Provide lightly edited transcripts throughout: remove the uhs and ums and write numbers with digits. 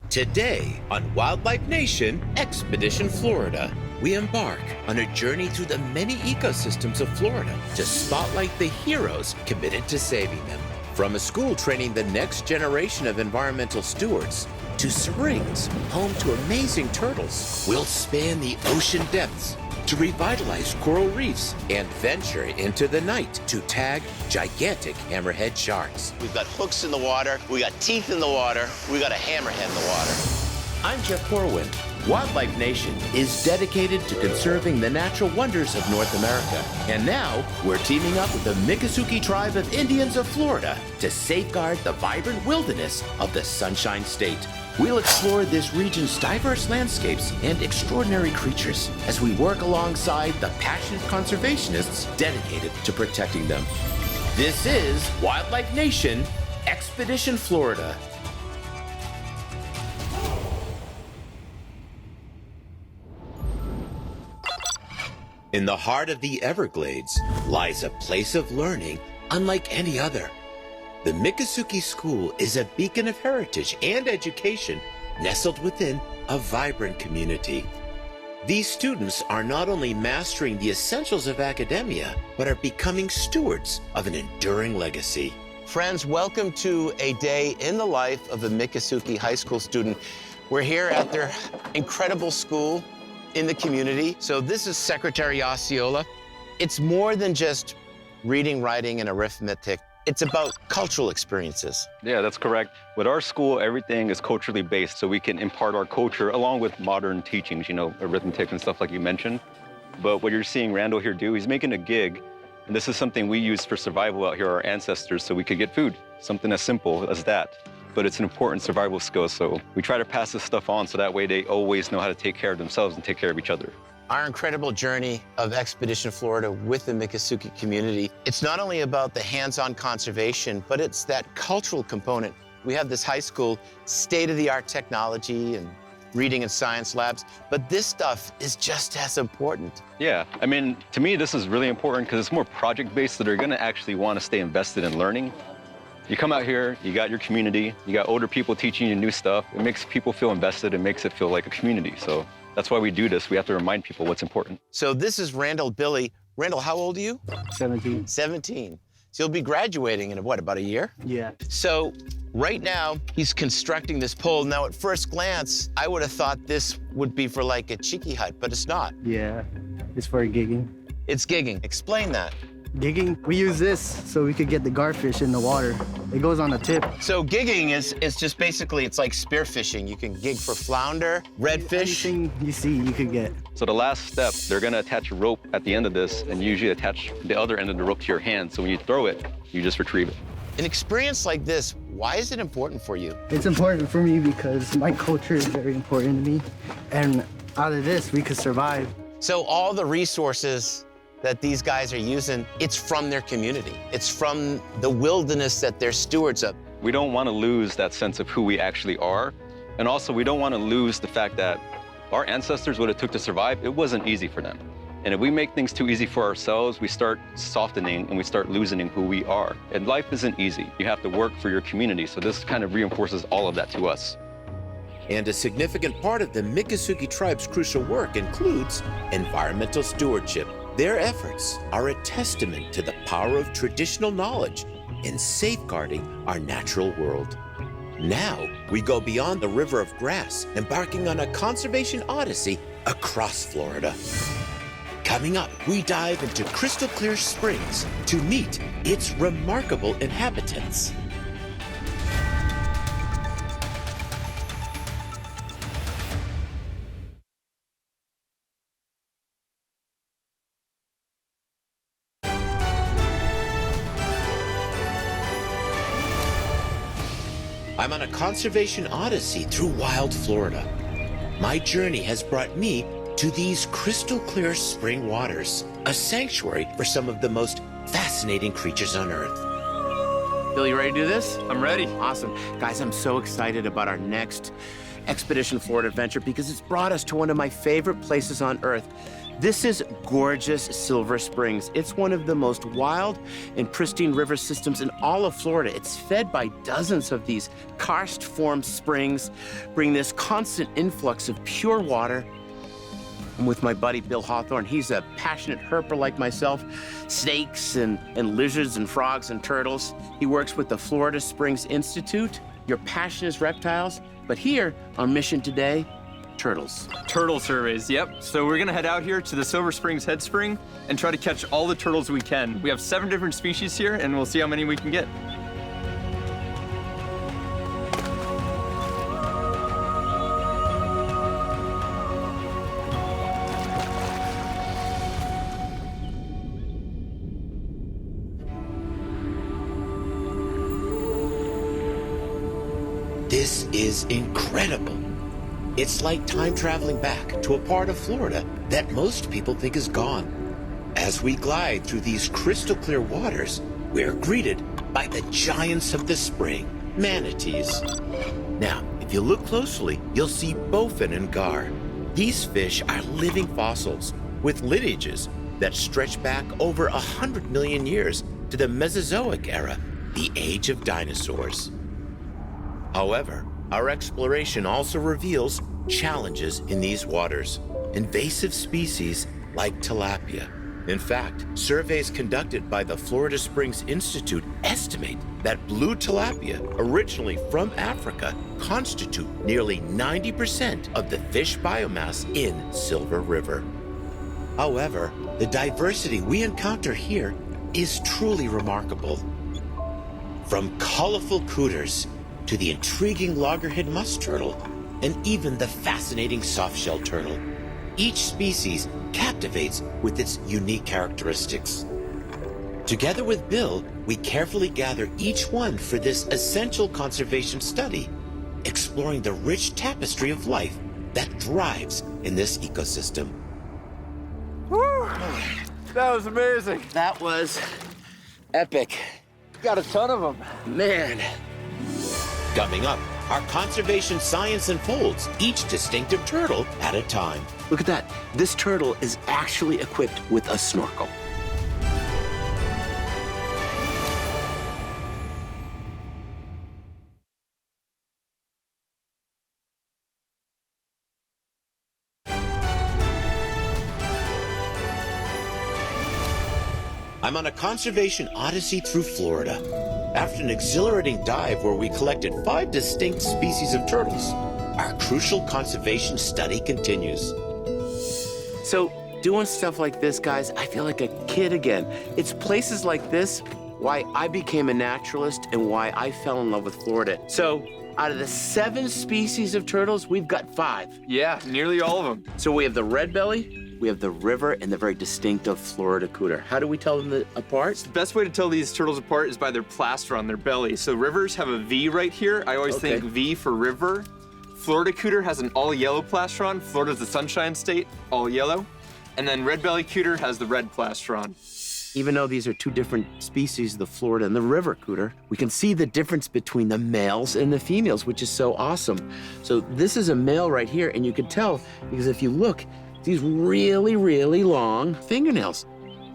Today on Wildlife Nation Expedition Florida, we embark on a journey through the many ecosystems of Florida to spotlight the heroes committed to saving them. From a school training the next generation of environmental stewards to springs home to amazing turtles, we'll span the ocean depths to revitalize coral reefs and venture into the night to tag gigantic hammerhead sharks. We've got hooks in the water, we got teeth in the water, we got a hammerhead in the water. I'm Jeff Corwin. Wildlife Nation is dedicated to conserving the natural wonders of North America. And now we're teaming up with the Miccosukee tribe of Indians of Florida to safeguard the vibrant wilderness of the Sunshine State. We'll explore this region's diverse landscapes and extraordinary creatures as we work alongside the passionate conservationists dedicated to protecting them. This is Wildlife Nation Expedition Florida. In the heart of the Everglades lies a place of learning unlike any other. The Miccosukee School is a beacon of heritage and education nestled within a vibrant community. These students are not only mastering the essentials of academia, but are becoming stewards of an enduring legacy. Friends, welcome to a day in the life of a Miccosukee High School student. We're here at their incredible school in the community. So this is Secretary Osceola. It's more than just reading, writing, and arithmetic. It's about cultural experiences. Yeah, that's correct. With our school, everything is culturally based, so we can impart our culture along with modern teachings, you know, arithmetic and stuff like you mentioned. But what you're seeing Randall here do, he's making a gig, and this is something we use for survival out here, our ancestors, so we could get food. Something as simple as that. But it's an important survival skill, so we try to pass this stuff on so that way they always know how to take care of themselves and take care of each other. Our incredible journey of Expedition Florida with the Miccosukee community, it's not only about the hands-on conservation, but it's that cultural component. We have this high school, state-of-the-art technology and reading and science labs, but this stuff is just as important. Yeah, I mean, to me, this is really important because it's more project-based, so they're gonna actually want to stay invested in learning. You come out here, you got your community, you got older people teaching you new stuff. It makes people feel invested, it makes it feel like a community. So that's why we do this. We have to remind people what's important. So this is Randall Billy. Randall, how old are you? 17. 17. So you'll be graduating in what, about a year? Yeah. So right now, he's constructing this pole. Now, at first glance, I would have thought this would be for like a cheeky hut, but it's not. Yeah, it's for gigging. It's gigging. Explain that. Gigging, we use this so we could get the garfish in the water. It goes on the tip. So gigging is just basically, it's like spearfishing. You can gig for flounder, redfish. Anything you see, you could get. So the last step, they're gonna attach a rope at the end of this and usually attach the other end of the rope to your hand. So when you throw it, you just retrieve it. An experience like this, why is it important for you? It's important for me because my culture is very important to me. And out of this, we could survive. So all the resources that these guys are using, it's from their community. It's from the wilderness that they're stewards of. We don't want to lose that sense of who we actually are. And also, we don't want to lose the fact that our ancestors, what it took to survive, it wasn't easy for them. And if we make things too easy for ourselves, we start softening and we start losing who we are. And life isn't easy. You have to work for your community. So this kind of reinforces all of that to us. And a significant part of the Miccosukee tribe's crucial work includes environmental stewardship. Their efforts are a testament to the power of traditional knowledge in safeguarding our natural world. Now, we go beyond the river of grass, embarking on a conservation odyssey across Florida. Coming up, we dive into crystal clear springs to meet its remarkable inhabitants. I'm on a conservation odyssey through wild Florida. My journey has brought me to these crystal clear spring waters, a sanctuary for some of the most fascinating creatures on Earth. Bill, you ready to do this? I'm ready. Awesome. Guys, I'm so excited about our next Expedition Florida adventure because it's brought us to one of my favorite places on Earth. This is gorgeous Silver Springs. It's one of the most wild and pristine river systems in all of Florida. It's fed by dozens of these karst-formed springs, bring this constant influx of pure water. I'm with my buddy Bill Hawthorne. He's a passionate herper like myself. Snakes and lizards and frogs and turtles. He works with the Florida Springs Institute. Your passion is reptiles, but here, our mission today, turtles. Turtle surveys, yep. So we're gonna head out here to the Silver Springs Head Spring and try to catch all the turtles we can. We have 7 different species here, and we'll see how many we can get. This is incredible. It's like time traveling back to a part of Florida that most people think is gone. As we glide through these crystal clear waters, we're greeted by the giants of the spring, manatees. Now, if you look closely, you'll see bowfin and gar. These fish are living fossils with lineages that stretch back over 100 million years to the Mesozoic era, the age of dinosaurs. However, our exploration also reveals challenges in these waters. Invasive species like tilapia. In fact, surveys conducted by the Florida Springs Institute estimate that blue tilapia, originally from Africa, constitute nearly 90% of the fish biomass in Silver River. However, the diversity we encounter here is truly remarkable. From colorful cooters to the intriguing loggerhead musk turtle, and even the fascinating softshell turtle. Each species captivates with its unique characteristics. Together with Bill, we carefully gather each one for this essential conservation study, exploring the rich tapestry of life that thrives in this ecosystem. Woo! That was amazing. That was epic. Got a ton of them. Man. Coming up, our conservation science unfolds each distinctive turtle at a time. Look at that. This turtle is actually equipped with a snorkel. I'm on a conservation odyssey through Florida. After an exhilarating dive where we collected 5 distinct species of turtles, our crucial conservation study continues. So, doing stuff like this, guys, I feel like a kid again. It's places like this why I became a naturalist and why I fell in love with Florida. So, out of the 7 species of turtles, we've got 5. Yeah, nearly all of them. So we have the red belly, we have the river, and the very distinctive Florida cooter. How do we tell them apart? The best way to tell these turtles apart is by their plaster on their belly. So rivers have a V right here. I always think V for river. Florida cooter has an all yellow plaster on. Florida's the sunshine state, all yellow. And then red belly cooter has the red plaster on. Even though these are 2 different species, the Florida and the river cooter, we can see the difference between the males and the females, which is so awesome. So this is a male right here, and you can tell because if you look, these really, really long fingernails.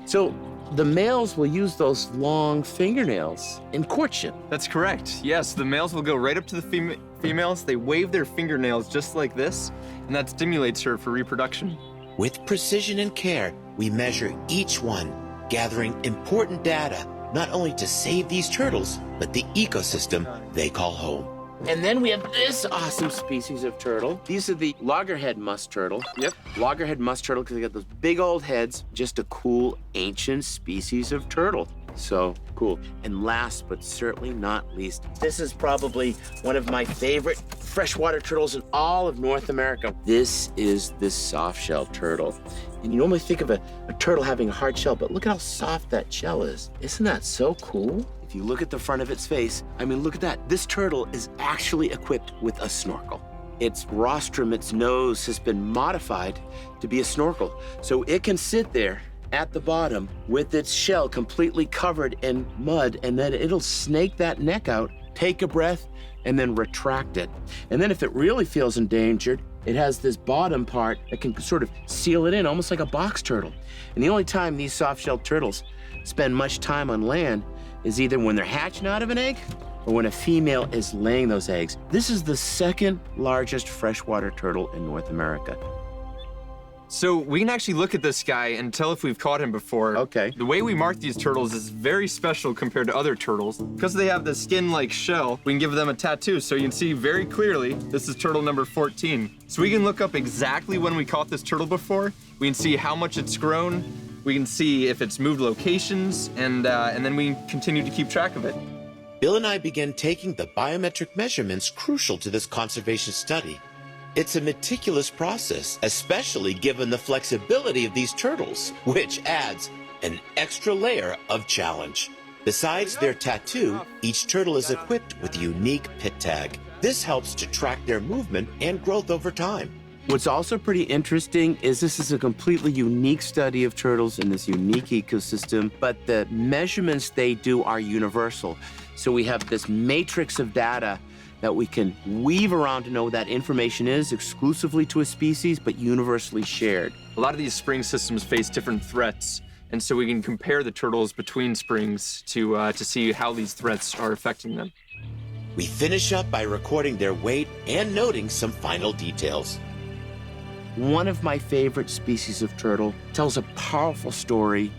So the males will use those long fingernails in courtship. That's correct. Yes, the males will go right up to the females. They wave their fingernails just like this, and that stimulates her for reproduction. With precision and care, we measure each one, gathering important data, not only to save these turtles, but the ecosystem they call home. And then we have this awesome species of turtle. These are the loggerhead musk turtle. Yep. Loggerhead musk turtle because they got those big old heads. Just a cool ancient species of turtle. So cool. And last but certainly not least, this is probably one of my favorite freshwater turtles in all of North America. This is the softshell turtle. And you normally think of a turtle having a hard shell, but look at how soft that shell is. Isn't that so cool? If you look at the front of its face, I mean, look at that. This turtle is actually equipped with a snorkel. Its rostrum, its nose has been modified to be a snorkel. So it can sit there at the bottom with its shell completely covered in mud, and then it'll snake that neck out take a breath, and then retract it. And then if it really feels endangered, it has this bottom part that can sort of seal it in, almost like a box turtle. And the only time these soft-shelled turtles spend much time on land is either when they're hatching out of an egg or when a female is laying those eggs. This is the second largest freshwater turtle in North America. So we can actually look at this guy and tell if we've caught him before. Okay. The way we mark these turtles is very special compared to other turtles. Because they have the skin-like shell, we can give them a tattoo. So you can see very clearly, this is turtle number 14. So we can look up exactly when we caught this turtle before. We can see how much it's grown. We can see if it's moved locations, and then we can continue to keep track of it. Bill and I began taking the biometric measurements crucial to this conservation study. It's a meticulous process, especially given the flexibility of these turtles, which adds an extra layer of challenge. Besides their tattoo, each turtle is equipped with a unique pit tag. This helps to track their movement and growth over time. What's also pretty interesting is this is a completely unique study of turtles in this unique ecosystem, but the measurements they do are universal. So we have this matrix of data that we can weave around to know what that information is exclusively to a species, but universally shared. A lot of these spring systems face different threats, and so we can compare the turtles between springs to see how these threats are affecting them. We finish up by recording their weight and noting some final details. One of my favorite species of turtle tells a powerful story.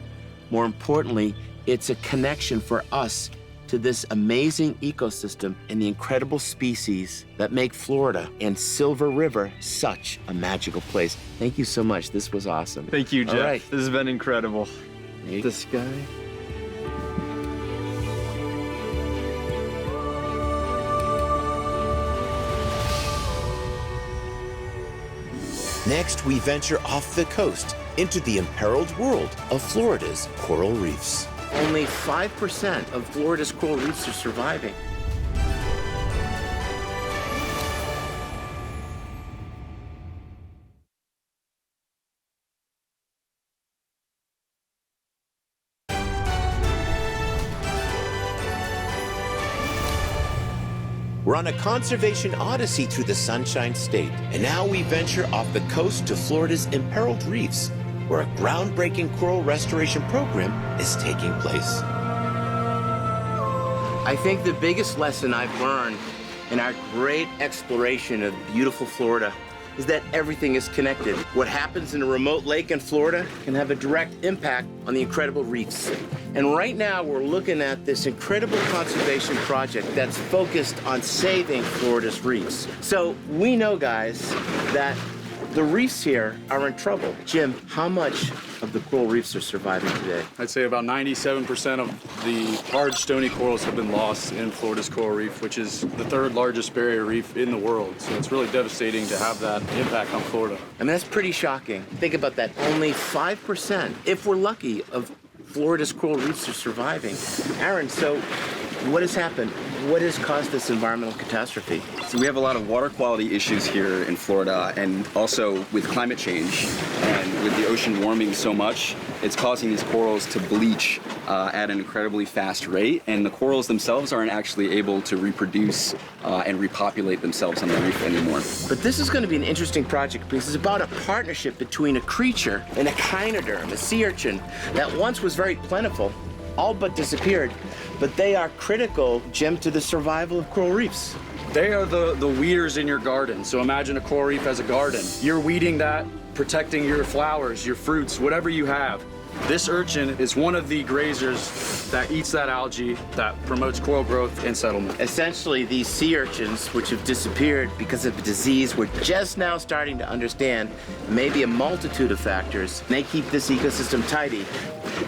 More importantly, it's a connection for us to this amazing ecosystem and the incredible species that make Florida and Silver River such a magical place. Thank you so much. This was awesome. Thank you, Jeff. All right. This has been incredible. This guy. Next, we venture off the coast into the imperiled world of Florida's coral reefs. Only 5% of Florida's coral reefs are surviving. We're on a conservation odyssey through the Sunshine State, and now we venture off the coast to Florida's imperiled reefs, where a groundbreaking coral restoration program is taking place. I think the biggest lesson I've learned in our great exploration of beautiful Florida is that everything is connected. What happens in a remote lake in Florida can have a direct impact on the incredible reefs. And right now we're looking at this incredible conservation project that's focused on saving Florida's reefs. So we know, guys, that the reefs here are in trouble. Jim, how much of the coral reefs are surviving today? I'd say about 97% of the large stony corals have been lost in Florida's coral reef, which is the third largest barrier reef in the world. So it's really devastating to have that impact on Florida. I mean, that's pretty shocking. Think about that. Only 5%, if we're lucky, of Florida's coral reefs are surviving. Aaron, so what has happened? What has caused this environmental catastrophe? So we have a lot of water quality issues here in Florida, and also with climate change and with the ocean warming so much, it's causing these corals to bleach at an incredibly fast rate, and the corals themselves aren't actually able to reproduce and repopulate themselves on the reef anymore. But this is going to be an interesting project because it's about a partnership between a creature and a chynoderm, a sea urchin, that once was very plentiful, all but disappeared, but they are critical, Jim, to the survival of coral reefs. They are the weeders in your garden. So imagine a coral reef as a garden. You're weeding that, protecting your flowers, your fruits, whatever you have. This urchin is one of the grazers that eats that algae that promotes coral growth and settlement. Essentially, these sea urchins, which have disappeared because of a disease we're just now starting to understand, maybe a multitude of factors, they keep this ecosystem tidy.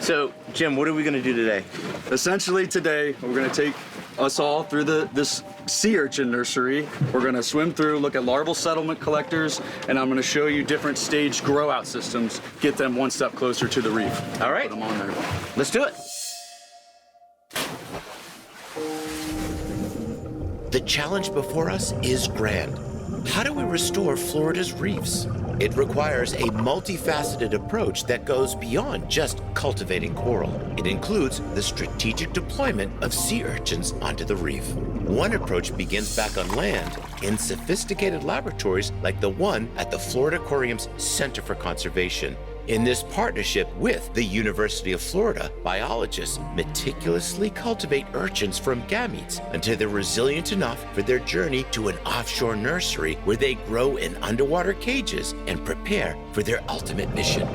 So, Jim, what are we going to do today? Essentially today, we're going to take us all through this sea urchin nursery. We're going to swim through, look at larval settlement collectors, and I'm going to show you different staged grow-out systems, get them one step closer to the reef. All right. Put them on there. Let's do it. The challenge before us is grand. How do we restore Florida's reefs? It requires a multifaceted approach that goes beyond just cultivating coral. It includes the strategic deployment of sea urchins onto the reef. One approach begins back on land in sophisticated laboratories like the one at the Florida Aquarium's Center for Conservation. In this partnership with the University of Florida, biologists meticulously cultivate urchins from gametes until they're resilient enough for their journey to an offshore nursery where they grow in underwater cages and prepare for their ultimate mission.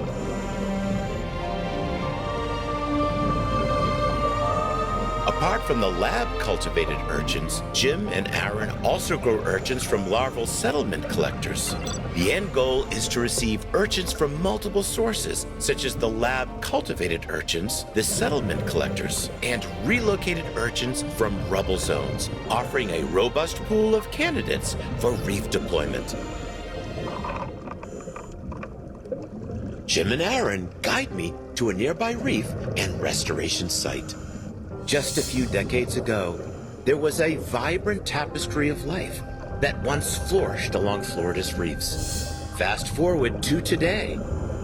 Apart from the lab-cultivated urchins, Jim and Aaron also grow urchins from larval settlement collectors. The end goal is to receive urchins from multiple sources, such as the lab-cultivated urchins, the settlement collectors, and relocated urchins from rubble zones, offering a robust pool of candidates for reef deployment. Jim and Aaron guide me to a nearby reef and restoration site. Just a few decades ago, there was a vibrant tapestry of life that once flourished along Florida's reefs. Fast forward to today,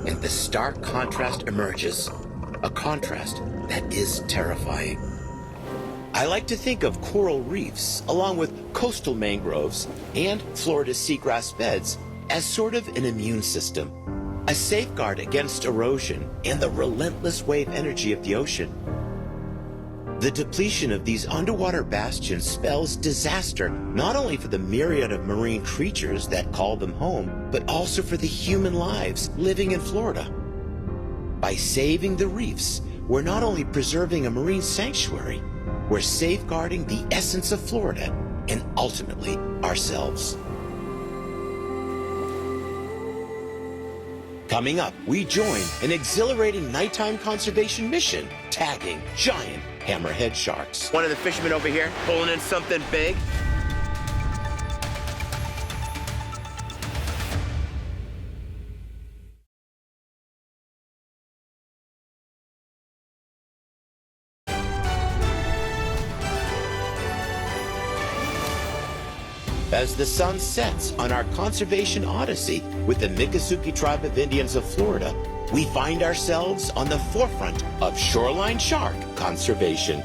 and the stark contrast emerges, a contrast that is terrifying. I like to think of coral reefs, along with coastal mangroves and Florida's seagrass beds, as sort of an immune system, a safeguard against erosion and the relentless wave energy of the ocean. The depletion of these underwater bastions spells disaster, not only for the myriad of marine creatures that call them home, but also for the human lives living in Florida. By saving the reefs, we're not only preserving a marine sanctuary, we're safeguarding the essence of Florida and ultimately ourselves. Coming up, we join an exhilarating nighttime conservation mission, tagging giant hammerhead sharks. One of the fishermen over here pulling in something big. As the sun sets on our conservation odyssey with the Miccosukee tribe of Indians of Florida, we find ourselves on the forefront of shoreline shark conservation.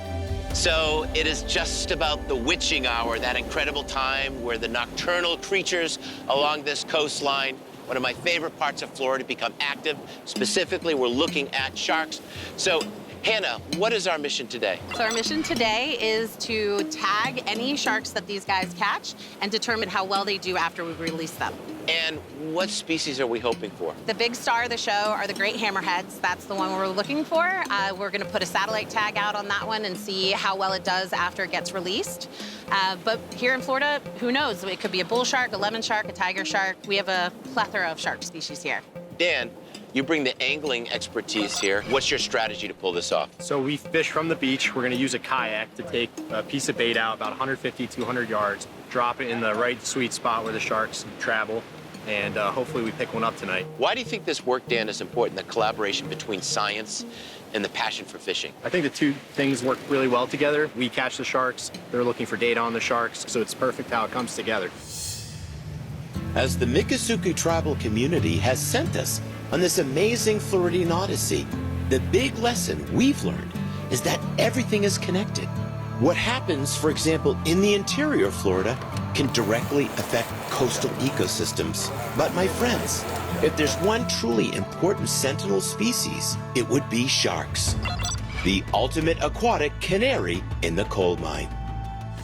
So it is just about the witching hour, that incredible time where the nocturnal creatures along this coastline, one of my favorite parts of Florida, become active. Specifically, we're looking at sharks. So Hannah, what is our mission today? So our mission today is to tag any sharks that these guys catch and determine how well they do after we release them. And what species are we hoping for? The big star of the show are the great hammerheads. That's the one we're looking for. We're gonna put a satellite tag out on that one and see how well it does after it gets released. But here in Florida, who knows? It could be a bull shark, a lemon shark, a tiger shark. We have a plethora of shark species here. Dan, you bring the angling expertise here. What's your strategy to pull this off? So we fish from the beach. We're gonna use a kayak to take a piece of bait out about 150, 200 yards, drop it in the right sweet spot where the sharks travel, and hopefully we pick one up tonight. Why do you think this work, Dan, is important, the collaboration between science and the passion for fishing? I think the two things work really well together. We catch the sharks, they're looking for data on the sharks, so it's perfect how it comes together. As the Miccosukee tribal community has sent us on this amazing Floridian odyssey, the big lesson we've learned is that everything is connected. What happens, for example, in the interior of Florida can directly affect coastal ecosystems. But my friends, if there's one truly important sentinel species, it would be sharks, the ultimate aquatic canary in the coal mine.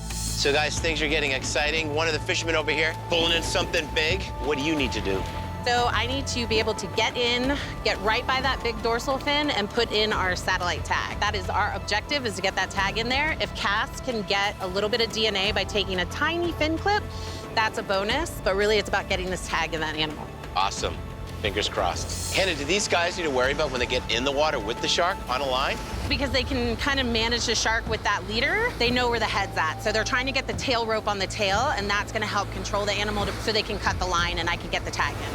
So guys, things are getting exciting. One of the fishermen over here pulling in something big. What do you need to do? So I need to be able to get in, get right by that big dorsal fin and put in our satellite tag. That is our objective, is to get that tag in there. If Cass can get a little bit of DNA by taking a tiny fin clip, that's a bonus, but really it's about getting this tag in that animal. Awesome. Fingers crossed. Hannah, do these guys need to worry about when they get in the water with the shark on a line? Because they can kind of manage the shark with that leader, they know where the head's at. So they're trying to get the tail rope on the tail, and that's gonna help control the animal so they can cut the line and I can get the tag in.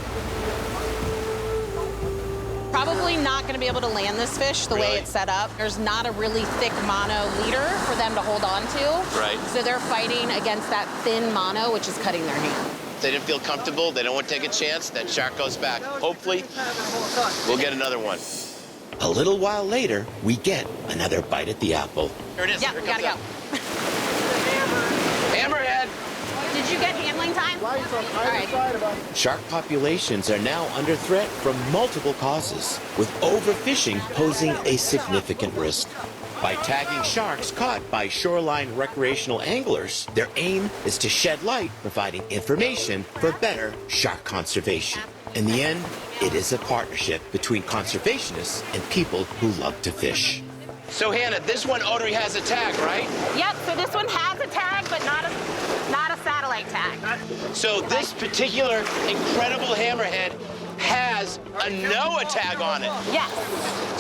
Probably not gonna be able to land this fish the way it's set up. There's not a really thick mono leader for them to hold on to. Right. So they're fighting against that thin mono, which is cutting their hand. They didn't feel comfortable, they don't want to take a chance, that shark goes back. Hopefully, we'll get another one. A little while later, we get another bite at the apple. Here it is. Yeah, Here it we gotta comes go. up. Shark populations are now under threat from multiple causes, with overfishing posing a significant risk. By tagging sharks caught by shoreline recreational anglers, their aim is to shed light, providing information for better shark conservation. In the end, it is a partnership between conservationists and people who love to fish. So Hannah, this one Odyssey has a tag, right? Yep, so this one has a tag, but not a satellite tag. So this particular incredible hammerhead has a NOAA tag on it. Yes.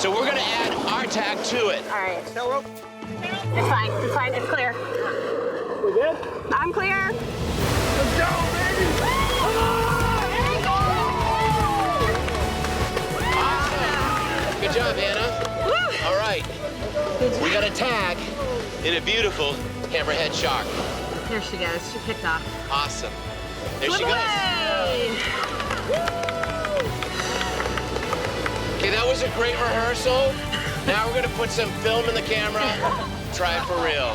So we're gonna add our tag to it. All right. It's fine, it's clear. We good? I'm clear. Let's go, baby! Awesome. Good job, Hannah. Woo. All right. We got a tag in a beautiful hammerhead shark. Here she goes. She picked off. Awesome. There Flip she goes. away. Okay, that was a great rehearsal. Now we're gonna put some film in the camera. Try it for real.